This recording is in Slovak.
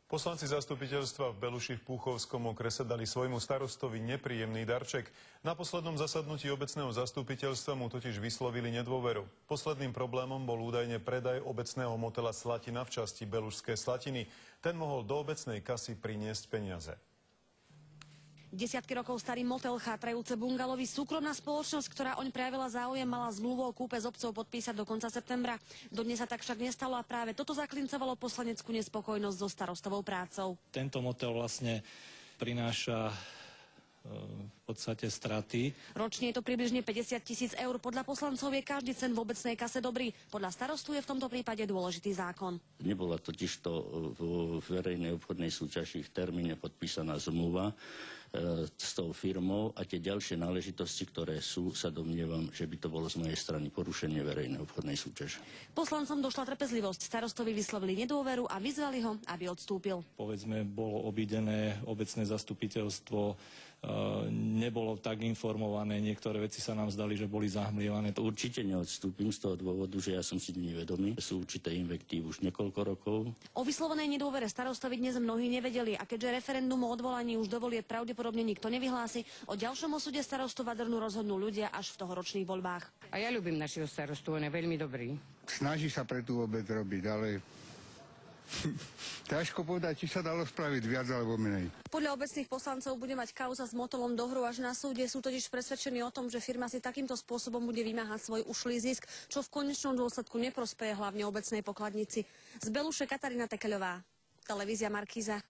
Poslanci zastupiteľstva v Beluši v Púchovskom okrese dali svojmu starostovi nepríjemný darček. Na poslednom zasadnutí obecného zastupiteľstva mu totiž vyslovili nedôveru. Posledným problémom bol údajne predaj obecného motela Slatina v časti Belušské Slatiny. Ten mohol do obecnej kasy priniesť peniaze. Desiatky rokov starý motel, chátrajúce bungalovy, súkromná spoločnosť, ktorá oň prejavila záujem, mala zmluvu o kúpe s obcov podpísať do konca septembra. Dodnes sa tak však nestalo a práve toto zaklincovalo poslaneckú nespokojnosť so starostovou prácou. Tento motel vlastne prináša v podstate straty. Ročne je to približne 50 000 eur. Podľa poslancov je každý cent v obecnej kase dobrý. Podľa starostu je v tomto prípade dôležitý zákon. Nebola totižto v verejnej obchodnej súťaži v termíne podpísaná zmluva s tou firmou a tie ďalšie náležitosti, ktoré sú, sa domnievam, že by to bolo z mojej strany porušenie verejnej obchodnej súťaže. Poslancom došla trpezlivosť. Starostovi vyslovili nedôveru a vyzvali ho, aby odstúpil. Povedzme, bolo obídené obecné zastupiteľstvo, nebolo tak informované, niektoré veci sa nám zdali, že boli zahmlievané. Určite neodstúpim z toho dôvodu, že ja som si nevedomý. Sú určité invektív už niekoľko rokov. O vyslovenej nedôvere starostovi dnes mnohí nevedeli a keďže referendum o odvolaní už do volieb pravdepodobne nikto nevyhlási, o ďalšom osude starostu Vadrnu rozhodnú ľudia až v tohoročných voľbách. A ja ľúbim našeho starostu, on je veľmi dobrý. Snaží sa pre tú obec robiť, ale ťažko povedať, či sa dalo spraviť viac alebo menej. Podľa obecných poslancov bude mať kauza s motelom dohru až na súde. Sú totiž presvedčení o tom, že firma si takýmto spôsobom bude vymáhať svoj ušlý zisk, čo v konečnom dôsledku neprospeje hlavne obecnej pokladnici. Z Beluše Katarína Tekeľová, televízia Markíza.